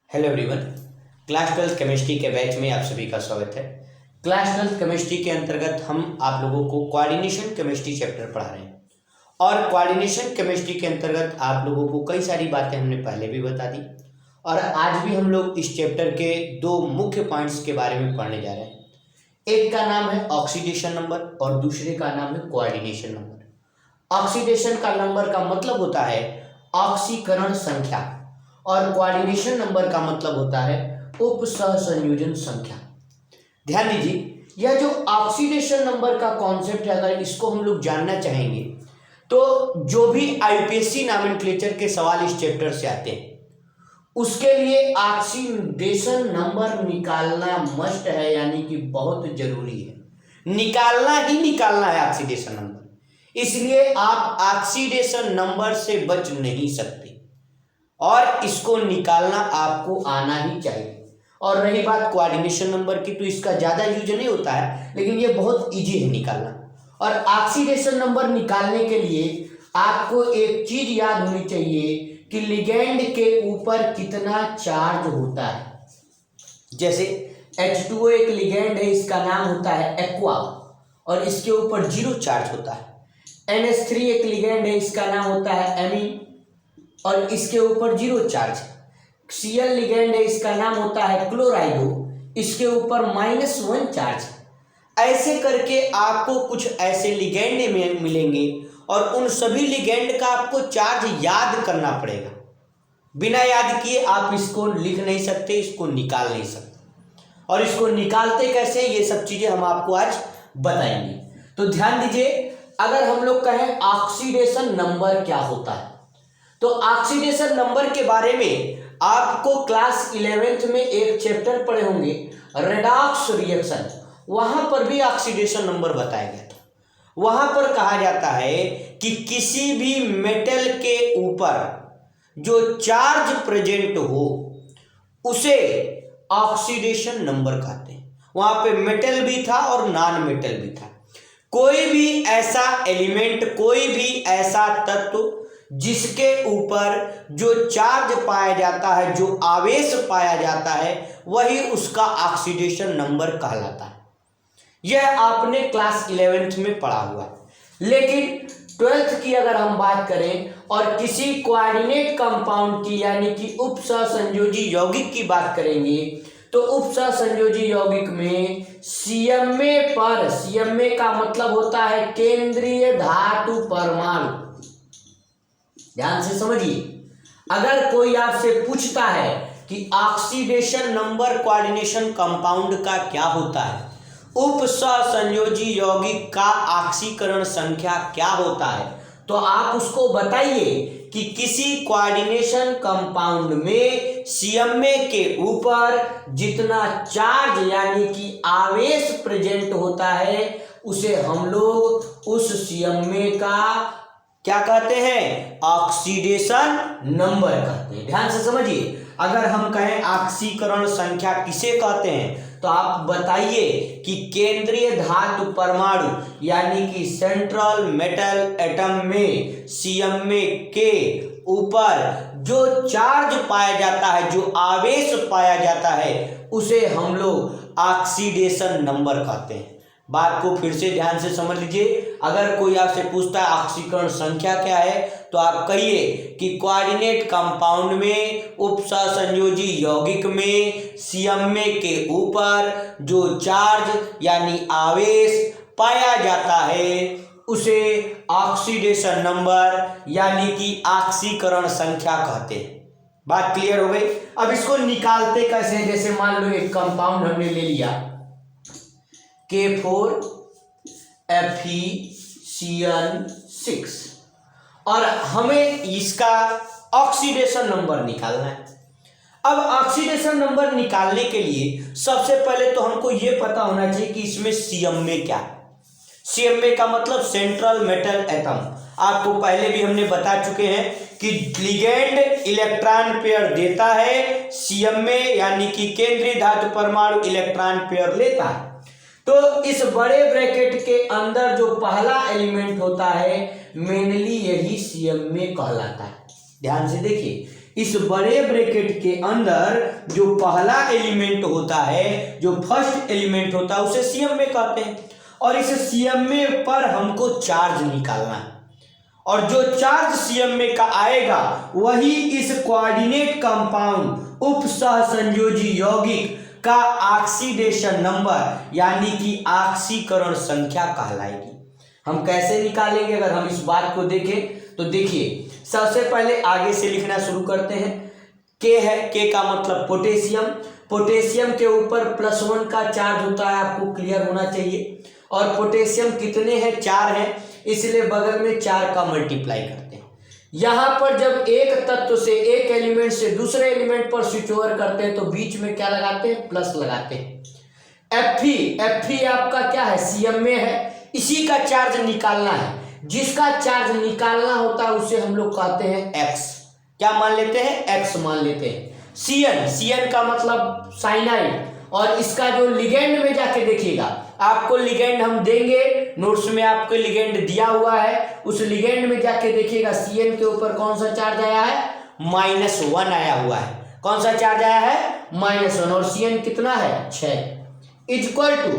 Hello everyone. Class 12 chemistry के batch में आप सभी का स्वागत है। क्लास 12 केमिस्ट्री के अंतर्गत हम आप लोगों को कोऑर्डिनेशन केमिस्ट्री चैप्टर पढ़ा रहे हैं और कोऑर्डिनेशन केमिस्ट्री के अंतर्गत आप लोगों को कई सारी बातें हमने पहले भी बता दी और आज भी हम लोग इस चैप्टर के दो मुख्य पॉइंट्स के बारे में पढ़ने जा रहे हैं। एक का नाम है ऑक्सीडेशन नंबर और दूसरे का नाम है कोऑर्डिनेशन नंबर। ऑक्सीडेशन का नंबर का मतलब होता है ऑक्सीकरण संख्या और कोऑर्डिनेशन नंबर का मतलब होता है उप सहसंयोजन संख्या। ध्यान दीजिए, यह जो ऑक्सीडेशन नंबर का कॉन्सेप्ट है, अगर इसको हम लोग जानना चाहेंगे तो जो भी आईपीएससी नॉमेनक्लेचर के सवाल इस चैप्टर से आते हैं उसके लिए ऑक्सीडेशन नंबर निकालना मस्ट है, यानी कि बहुत जरूरी है। निकालना ही निकालना है ऑक्सीडेशन नंबर, इसलिए आप ऑक्सीडेशन नंबर से बच नहीं सकते और इसको निकालना आपको आना ही चाहिए। और रही बात कोऑर्डिनेशन नंबर की, तो इसका ज़्यादा यूज नहीं होता है, लेकिन ये बहुत इजी है निकालना। और ऑक्सीडेशन नंबर निकालने के लिए आपको एक चीज याद होनी चाहिए कि लिगेंड के ऊपर कितना चार्ज होता है। जैसे H2O एक लिगेंड है, इसका नाम होता है एक्वा और इसके ऊपर 0 चार्ज होता है। NH3 एक लिगेंड है, इसका नाम होता है एमीन और इसके ऊपर 0 चार्ज। Cl लिगेंड है, इसका नाम होता है क्लोराइडो, इसके ऊपर -1 चार्ज। ऐसे करके आपको कुछ ऐसे लिगेंड में मिलेंगे और उन सभी लिगेंड का आपको चार्ज याद करना पड़ेगा। बिना याद किए आप इसको लिख नहीं सकते, इसको निकाल नहीं सकते। और इसको निकालते कैसे, ये सब चीजें हम आपको आज बताएंगे। तो ध्यान दीजिए, अगर हम लोग कहें ऑक्सीडेशन नंबर क्या होता है, तो ऑक्सीडेशन नंबर के बारे में आपको क्लास 11th में एक चैप्टर पढ़े होंगे, रेडॉक्स रिएक्शन। वहां पर भी ऑक्सीडेशन नंबर बताया गया था। वहां पर कहा जाता है कि किसी भी मेटल के ऊपर जो चार्ज प्रेजेंट हो उसे ऑक्सीडेशन नंबर कहते हैं। वहां पे मेटल भी था और नॉन मेटल भी था। कोई भी ऐसा एलिमेंट, कोई भी ऐसा तत्व जिसके ऊपर जो चार्ज पाया जाता है, जो आवेश पाया जाता है, वही उसका ऑक्सीडेशन नंबर कहलाता है। यह आपने क्लास 11th में पढ़ा हुआ है। लेकिन 12th की अगर हम बात करें और किसी कोऑर्डिनेट कंपाउंड की यानी कि उप सहसंयोजी यौगिक की बात करेंगे तो उप सहसंयोजी यौगिक में CMA पर, CMA का मतलब होता है केंद्रीय धातु परमाणु। ध्यान से समझिए, अगर कोई आपसे पूछता है कि ऑक्सीडेशन नंबर कोऑर्डिनेशन कंपाउंड का क्या होता है, उप सहसंयोजी यौगिक का ऑक्सीकरण संख्या क्या होता है, तो आप उसको बताइए कि किसी कोऑर्डिनेशन कंपाउंड में CMA के ऊपर जितना चार्ज यानी कि आवेश प्रेजेंट होता है उसे हम लोग उस CMA का क्या कहते हैं, ऑक्सीडेशन नंबर कहते हैं। ध्यान से समझिए, अगर हम कहें ऑक्सीकरण संख्या किसे कहते हैं तो आप बताइए कि केंद्रीय धातु परमाणु यानी कि सेंट्रल मेटल एटम में CMA के ऊपर जो चार्ज पाया जाता है, जो आवेश पाया जाता है, उसे हम लोग ऑक्सीडेशन नंबर कहते हैं। बात को फिर से ध्यान से समझ लीजिए, अगर कोई आपसे पूछता है ऑक्सीकरण संख्या क्या है तो आप कहिए कि कोऑर्डिनेट कंपाउंड में उप सहसंयोजी यौगिक में CMA के ऊपर जो चार्ज यानी आवेश पाया जाता है उसे ऑक्सीडेशन नंबर यानी कि ऑक्सीकरण संख्या कहते हैं। बात क्लियर हो गई। अब इसको निकालते कैसे, जैसे मान लो एक कंपाउंड हमने ले लिया K4 FeCN6 और हमें इसका ऑक्सीडेशन नंबर निकालना है। अब ऑक्सीडेशन नंबर निकालने के लिए सबसे पहले तो हमको यह पता होना चाहिए कि इसमें CMA क्या है। CMA का मतलब सेंट्रल मेटल एटम। आपको पहले भी हमने बता चुके हैं कि लिगेंड इलेक्ट्रॉन पेयर देता है, CMA यानी कि केंद्रीय धातु परमाणु इलेक्ट्रॉन पेयर लेता है। तो इस बड़े ब्रैकेट के अंदर जो पहला एलिमेंट होता है मेनली यही CMA कहलाता है। ध्यान से देखिए, इस बड़े ब्रैकेट के अंदर जो पहला एलिमेंट होता है, जो फर्स्ट एलिमेंट होता है, उसे सीएमए कहते हैं। और इस सीएमए पर हमको चार्ज निकालना है, और जो चार्ज सीएमए का आएगा वही इस कोऑर्डिनेट कंपाउंड उप सहसंयोजी यौगिक का ऑक्सीडेशन नंबर यानी कि ऑक्सीकरण संख्या कहलाएगी। हम कैसे निकालेंगे अगर हम इस बात को देखें तो देखिए, सबसे पहले आगे से लिखना शुरू करते हैं। के है, के का मतलब पोटेशियम। पोटेशियम के ऊपर +1 का चार्ज होता है, आपको क्लियर होना चाहिए। और पोटेशियम कितने हैं? 4 हैं, इसलिए बगल में 4 का मल्टीप्लाई करते हैं। यहाँ पर जब एक तत्व से, एक एलिमेंट से दूसरे एलिमेंट पर स्विच ओवर करते हैं तो बीच में क्या लगाते हैं? प्लस लगाते हैं। Fe आपका क्या है? सीएमए है, इसी का चार्ज निकालना है। जिसका चार्ज निकालना होता है उसे हम लोग कहते हैं एक्स। क्या मान लेते हैं? एक्स मान लेते हैं। Cn का मतलब साइनाइड, और इसका जो लिगेंड में जाके देखिएगा, आपको लिगेंड हम देंगे, नोट्स में आपको लिगेंड दिया हुआ है, उस लिगेंड में जाके देखिएगा Cn के ऊपर कौन सा चार्ज आया है? -1 आया हुआ है। कौन सा चार्ज आया है? -1। और Cn कितना है? 6 इक्वल टू,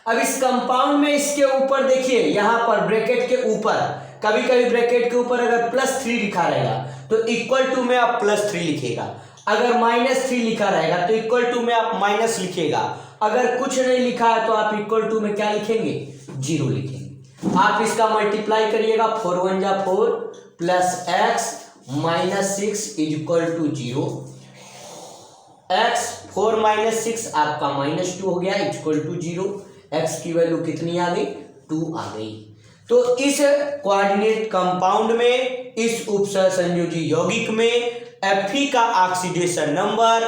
अब इस कंपाउंड में इसके ऊपर देखिए, यहां पर ब्रैकेट के ऊपर, कभी कभी ब्रैकेट के ऊपर अगर +3 लिखा रहेगा तो इक्वल टू में आप +3 लिखेगा, अगर -3 लिखा रहेगा तो इक्वल टू में आप माइनस लिखेगा, अगर कुछ नहीं लिखा है तो आप इक्वल टू में क्या लिखेंगे? 0 लिखेंगे। आप इसका मल्टीप्लाई करिएगा, 4 1 जा 4 plus x -6 equal to 0। x 4 - 6 आपका -2 हो गया इक्वल टू 0। x की वैल्यू कितनी आ गई? 2 आ गई। तो इस कोऑर्डिनेट कंपाउंड में, इस उपसहसंयोजी यौगिक में Fe का ऑक्सीडेशन नंबर,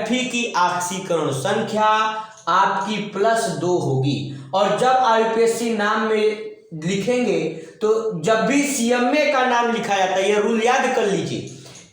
Fe की ऑक्सीकरण संख्या आपकी +2 होगी। और जब IUPAC नाम में लिखेंगे तो जब भी सीएमए का नाम लिखा जाता है, यह रूल याद कर लीजिए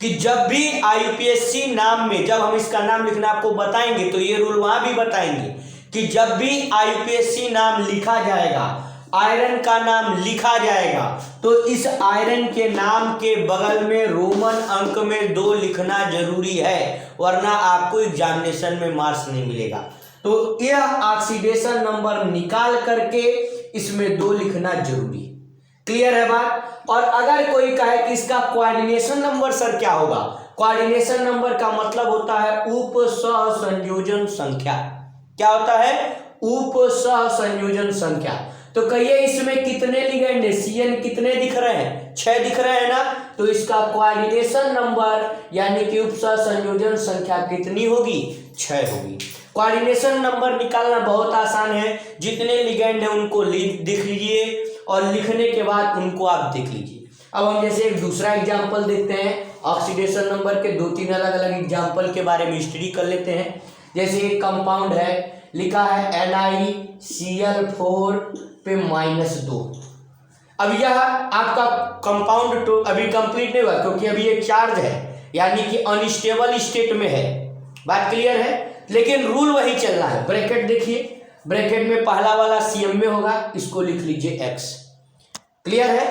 कि जब भी IUPAC नाम में, जब हम इसका नाम लिखना आपको बताएंगे तो ये रूल वहां भी बताएंगे कि जब भी IUPAC नाम लिखा जाएगा, आयरन का नाम लिखा जाएगा, तो इस आयरन के नाम के बगल में रोमन अंक में 2 लिखना जरूरी है, वरना आपको एग्जामिनेशन में मार्क्स नहीं मिलेगा। तो यह ऑक्सीडेशन नंबर निकाल करके इसमें 2 लिखना जरूरी है। क्लियर है बात? और अगर कोई कहे कि इसका कोऑर्डिनेशन नंबर सर क्या होगा? कोऑर्डिनेशन नंबर का मतलब होता है उप सहसंयोजन संख्या। क्या होता है? उप सहसंयोजन संख्या। तो कहिए इसमें कितने लिगेंड है? Cn कितने दिख रहे हैं? 6 दिख रहे हैं ना? तो इसका कोऑर्डिनेशन नंबर यानी कि उप सहसंयोजन संख्या कितनी होगी? 6 होगी। कोऑर्डिनेशन नंबर निकालना बहुत आसान है, जितने लिगेंड है उनको लिख लीजिए और लिखने के बाद उनको आप देख लीजिए। अब हम जैसे एक दूसरा एग्जाम्पल देखते हैं, ऑक्सीडेशन नंबर के 2-3 अलग अलग एग्जाम्पल के बारे में स्टडी कर लेते हैं। जैसे एक कंपाउंड है, लिखा है NiCl4 पे -2। अब यह आपका कंपाउंड तो अभी कंप्लीट नहीं हुआ, क्योंकि अभी ये चार्ज है, यानी कि अनस्टेबल स्टेट में है। बात क्लियर है? लेकिन रूल वही चल रहा है। ब्रैकेट देखिए, ब्रैकेट में पहला वाला सीएमए होगा, इसको लिख लीजिए x। क्लियर है?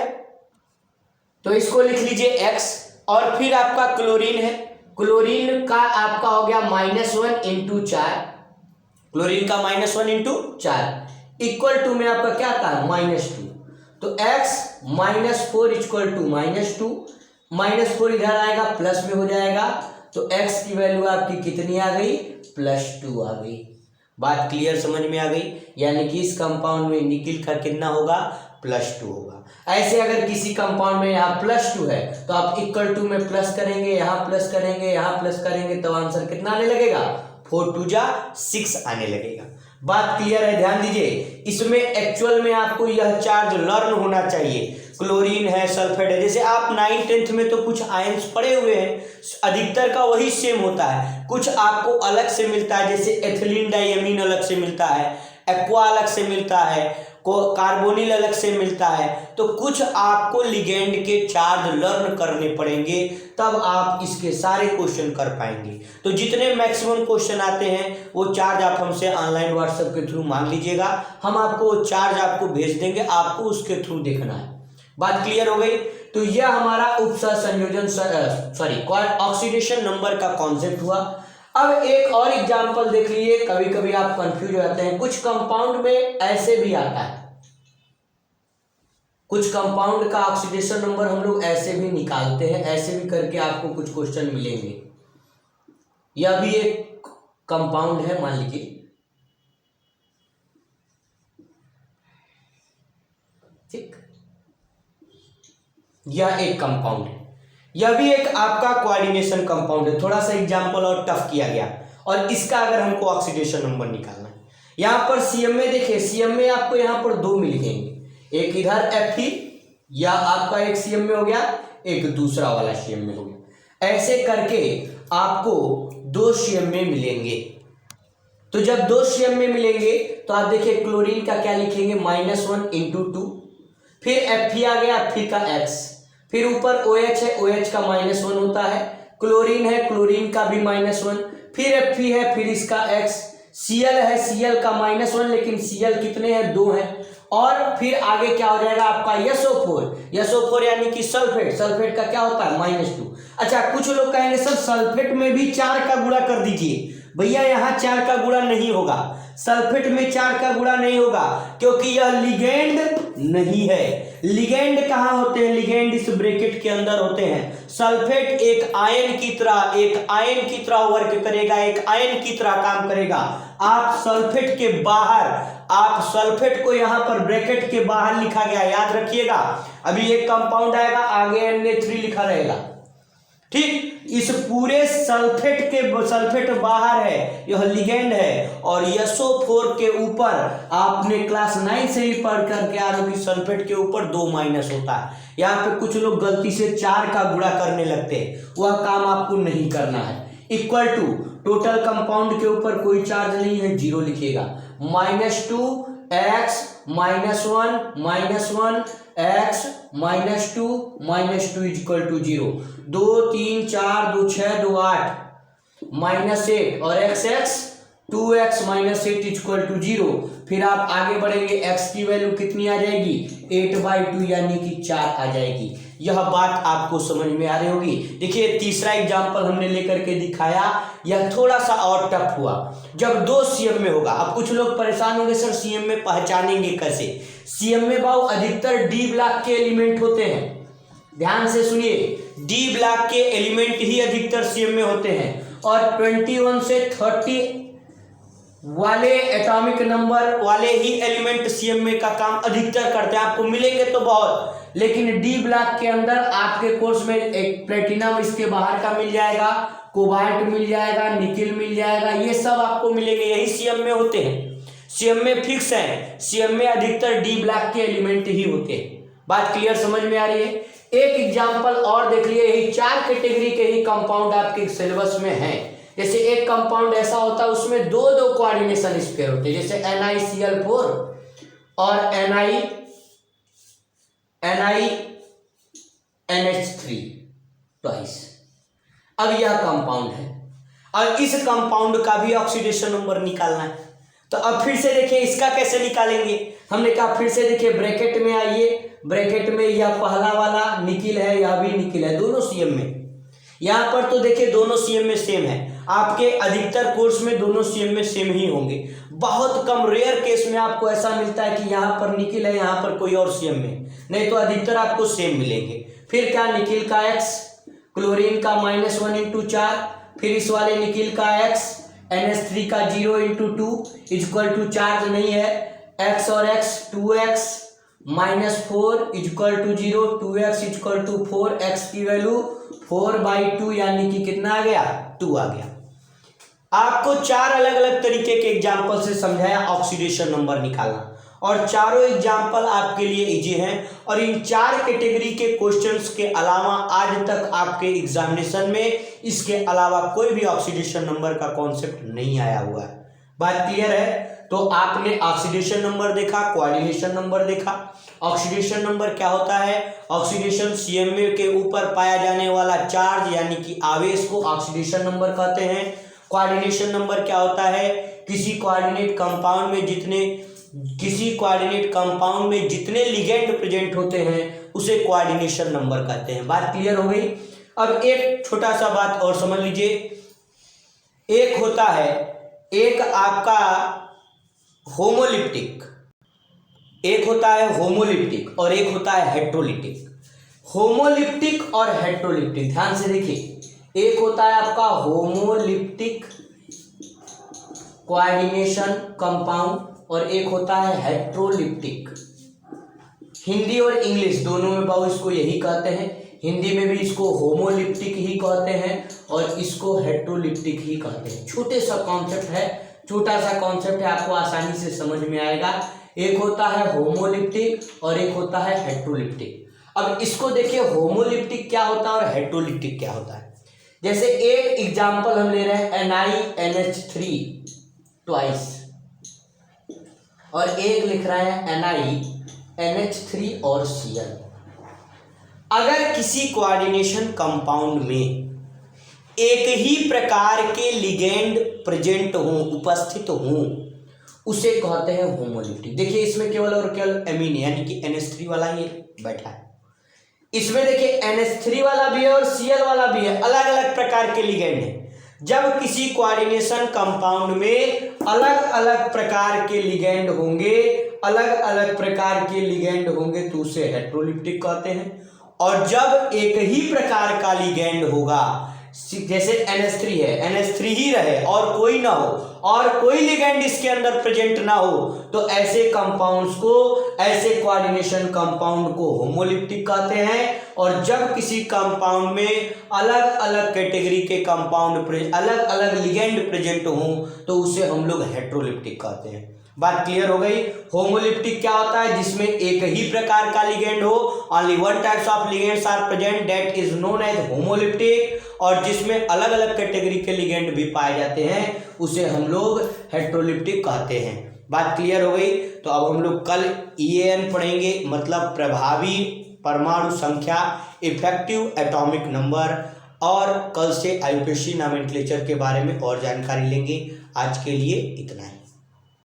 तो इसको लिख लीजिए x। और फिर आपका क्लोरीन है, क्लोरीन का आपका हो गया -1 × 4, क्लोरीन का -1 × 4 इक्वल टू में आपका क्या आता है? -2। तो x -4 इक्वल टू -2, -4 इधर आएगा प्लस में हो जाएगा, तो x की वैल्यू आपकी कितनी आ गई? +2 आ गई। बात क्लियर समझ में आ गई? यानी कि इस कंपाउंड में निकिल का कितना होगा? +2 होगा। ऐसे अगर किसी कंपाउंड में यहाँ +2 है तो आप इक्वल टू में प्लस करेंगे, यहाँ प्लस करेंगे, यहाँ प्लस करेंगे, तो आंसर कितना आने लगेगा? 4 2 जा 6 आने लगेगा। बात क्लियर है? ध्यान दीजिए, इसमें एक्चुअल में आपको यह चार्ज लर्न होना चाहिए। क्लोरीन है, सल्फेट है, जैसे आप 9th 10th में तो कुछ आयंस पड़े हुए हैं, अधिकतर का वही सेम होता है, कुछ आपको अलग से मिलता है, जैसे एथिलीन डाइअमीन अलग से मिलता है, एक्वा अलग से मिलता है, कार्बोनिल अलग से मिलता है, तो कुछ आपको लिगेंड के चार्ज लर्न करने पड़ेंगे, तब आप इसके सारे क्वेश्चन कर पाएंगे। तो जितने मैक्सिमम क्वेश्चन आते हैं वो चार्ज आप हमसे ऑनलाइन व्हाट्सएप के थ्रू मांग लीजिएगा, हम आपको चार्ज आपको भेज देंगे, आपको उसके थ्रू देखना है। बात क्लियर हो गई। तो यह हमारा उपसहसंयोजन ऑक्सीडेशन नंबर का कॉन्सेप्ट हुआ। अब एक और एग्जांपल देख लीजिए, कभी कभी आप कंफ्यूज हो जाते हैं, कुछ कंपाउंड में ऐसे भी आता है, कुछ कंपाउंड का ऑक्सीडेशन नंबर हम लोग ऐसे भी निकालते हैं, ऐसे भी करके आपको कुछ क्वेश्चन मिलेंगे। यह भी एक कंपाउंड है, मान लीजिए, ठीक, यह एक कंपाउंड है, यह भी एक आपका कोऑर्डिनेशन कंपाउंड है। थोड़ा सा एग्जांपल और टफ किया गया, और इसका अगर हमको ऑक्सीडेशन नंबर निकालना है, यहां पर सीएम में देखिए, सीएम में आपको यहां पर दो मिल जाएंगे, एक इधर Fe या आपका एक सीएम में हो गया, एक दूसरा वाला सीएम में हो गया, ऐसे करके आपको दो सीएम में मिलेंगे। तो जब दो सीएम में मिलेंगे तो आप देखिए क्लोरीन का क्या लिखेंगे, -1 × 2, फिर Fe आ गया, Fe का X, फिर ऊपर OH है, OH का -1 होता है, क्लोरीन है, क्लोरीन का भी -1, फिर Fe है, फिर इसका X, Cl है, Cl का -1, लेकिन Cl कितने हैं, 2 हैं, और फिर आगे क्या हो जाएगा आपका SO4, SO4 यानी कि सल्फेट, सल्फेट का क्या होता है, -2। अच्छा, कुछ लोग कहेंगे सर सल्फेट में भी 4 का गुणा कर दीजिए। भैया यहाँ 4 का गुणा नहीं होगा, सल्फेट में 4 का गुणा नहीं होगा, क्योंकि यह लिगेंड नहीं है। लिगेंड कहाँ होते हैं, लिगेंड इस ब्रैकेट के अंदर होते हैं। सल्फेट एक आयन की तरह वर्क करेगा, एक आयन की तरह काम करेगा। आप सल्फेट के बाहर, आप सल्फेट को यहाँ पर ब्रैकेट के बाहर लिखा गया, याद रखिएगा। अभी एक कंपाउंड आएगा, आगे Na3 लिखा रहेगा, ठीक। इस पूरे सल्फेट बाहर है, यह लिगेंड है, और SO4 के ऊपर आपने क्लास 9 से ही पढ़ करके आ रहे हो कि सल्फेट के ऊपर 2 माइनस होता है। यहाँ पे कुछ लोग गलती से 4 का गुणा करने लगते हैं, वह काम आपको नहीं करना है। इक्वल टू टोटल कंपाउंड के ऊपर कोई चार्ज नहीं है, 0 लिखिएगा, -2x -1 x -2 = 0, 2 3 4 2 6 2 8 -8 और x 2x -8 = 0। फिर आप आगे बढ़ेंगे, x की वैल्यू कितनी आ जाएगी, 8/2 यानी कि 4 आ जाएगी। यह बात आपको समझ में आ रही होगी। देखिए तीसरा एग्जाम्पल हमने लेकर के दिखाया, यह थोड़ा सा और टफ हुआ। जब 2 सीएम में होगा, अब कुछ लोग परेशान होंगे सर सीएम में पहचानेंगे कैसे। सीएम में बाबू अधिकतर डी ब्लॉक के एलिमेंट होते हैं, ध्यान से सुनिए, डी ब्लॉक के एलिमेंट ही अधिकतर सीएम में होते हैं, और 21 से 30 वाले एटॉमिक नंबर वाले ही एलिमेंट सीएम में का काम अधिकतर करते हैं। आपको मिलेंगे तो बहुत, लेकिन डी ब्लॉक के अंदर आपके कोर्स में एक प्लेटिनम इसके बाहर का मिल जाएगा, कोबाल्ट मिल जाएगा, निकिल मिल जाएगा, ये सब आपको मिलेंगे, यही सीएम में होते हैं। सीएम में फिक्स है, सीएम में अधिकतर डी ब्लॉक के एलिमेंट ही होते हैं। बात क्लियर समझ में आ रही है। एक एग्जाम्पल और देख लिए, यही 4 कैटेगरी के ही कंपाउंड आपके सिलेबस में हैं। जैसे एक कंपाउंड ऐसा होता है उसमें 2 कोऑर्डिनेशन स्पेयर होते हैं, जैसे NiCl4 और NiNH3 ट्वाइस। अब यह कंपाउंड है, और इस कंपाउंड का भी ऑक्सीडेशन नंबर निकालना है। तो अब फिर से देखिए इसका कैसे निकालेंगे। हमने कहा फिर से देखिए ब्रैकेट में आइए, ब्रैकेट में यह पहला वाला निकिल है, यह भी निकिल है, दोनों सीएम में। यहाँ पर तो देखिए दोनों सीएम में सेम है, आपके अधिकतर कोर्स में दोनों सीएम में सेम ही होंगे। बहुत कम रेयर केस में आपको ऐसा मिलता है कि यहाँ पर निकिल है, यहाँ पर कोई और सीएम में, नहीं तो अधिकतर आपको सेम मिलेंगे। फिर क्या, निकिल का x, क्लोरीन का -1 × 4, फिर इस वाले निकिल का x, NH3 का 0 × 2 = चार्ज नहीं है, x और x 2x -4 = 0, 2x = 4, x की वैल्यू 4/2 यानी कि कितना आ गया, 2 आ गया। आपको 4 अलग अलग तरीके के एग्जाम्पल से समझाया ऑक्सीडेशन नंबर निकालना, और चारों एग्जाम्पल आपके लिए इजी हैं। और इन 4 कैटेगरी के क्वेश्चंस के अलावा आज तक आपके एग्जामिनेशन में इसके अलावा कोई भी ऑक्सीडेशन नंबर का कॉन्सेप्ट नहीं आया हुआ है। बात क्लियर है। तो आपने ऑक्सीडेशन नंबर देखा, कोऑर्डिनेशन नंबर देखा। ऑक्सीडेशन नंबर क्या होता है, ऑक्सीडेशन सीएमए के ऊपर पाया जाने वाला चार्ज यानी कि आवेश को ऑक्सीडेशन नंबर कहते हैं। कोऑर्डिनेशन नंबर क्या होता है, किसी कोऑर्डिनेट कंपाउंड में जितने लिगेंड प्रेजेंट होते हैं उसे कोऑर्डिनेशन नंबर कहते हैं। बात क्लियर हो गई। अब एक छोटा सा बात और समझ लीजिए, एक होता है, एक आपका होमोलिप्टिक, एक होता है होमोलिप्टिक और एक होता है हेट्रोलिप्टिक। होमोलिप्टिक और हेट्रोलिप्टिक, ध्यान से देखिए, एक होता है आपका होमोलिप्टिक कोऑर्डिनेशन कंपाउंड और एक होता है हेट्रोलिप्टिक। हिंदी और इंग्लिश दोनों में पाओ इसको यही कहते हैं। हिंदी में भी इसको होमोलिप्टिक ही कहते हैं और इसको हेट्रोलिप्टिक ही कहते हैं। छोटे सा कॉन्सेप्ट है, छोटा सा कॉन्सेप्ट है, आपको आसानी से समझ में आएगा। एक होता है होमोलिप्टिक और एक होता है हेट्रोलिप्टिक। अब इसको देखिए, होमोलिप्टिक क्या होता है और हेट्रोलिप्टिक क्या होता है। जैसे एक एग्जांपल हम ले रहे हैं NiNH3 ट्वाइस और एक लिख रहे हैं NiNH3 और Cl। अगर किसी कोऑर्डिनेशन कंपाउंड में एक ही प्रकार के लिगेंड प्रेजेंट हों, उपस्थित हों, उसे कहते हैं होमोलिप्टिक। देखिए इसमें केवल और केवल एमीन यानी कि NH3 वाला ही बैठा है। इसमें देखिए NH3 वाला भी है और Cl वाला भी है, अलग अलग प्रकार के लिगेंड है। जब किसी कोऑर्डिनेशन कंपाउंड में अलग अलग प्रकार के लिगेंड होंगे, अलग अलग प्रकार के लिगेंड होंगे तो उसे हेट्रोलिप्टिक कहते हैं। और जब एक ही प्रकार का लिगेंड होगा, जैसे NH3 है, NH3 ही रहे और कोई ना हो और कोई लिगेंड इसके अंदर प्रेजेंट ना हो, तो ऐसे कंपाउंड्स को, ऐसे कोऑर्डिनेशन कंपाउंड को होमोलिप्टिक कहते हैं। और जब किसी कंपाउंड में अलग अलग कैटेगरी के कंपाउंड, अलग अलग लिगेंड प्रेजेंट हों, तो उसे हम लोग हेट्रोलिप्टिक कहते हैं। बात क्लियर हो गई। होमोलिप्टिक क्या होता है, जिसमें एक ही प्रकार का लिगेंड हो, only one types of ligands are present, that is known as homoleptic. और जिसमें अलग अलग कैटेगरी के लिगेंड भी पाए जाते हैं, उसे हम लोग हेट्रोलिप्टिक कहते हैं। बात क्लियर हो गई। तो अब हम लोग कल EAN पढ़ेंगे, मतलब प्रभावी परमाणु संख्या, इफेक्टिव एटॉमिक नंबर, और कल से IUPAC नॉमेनक्लेचर के बारे में और जानकारी लेंगे। आज के लिए इतना ही।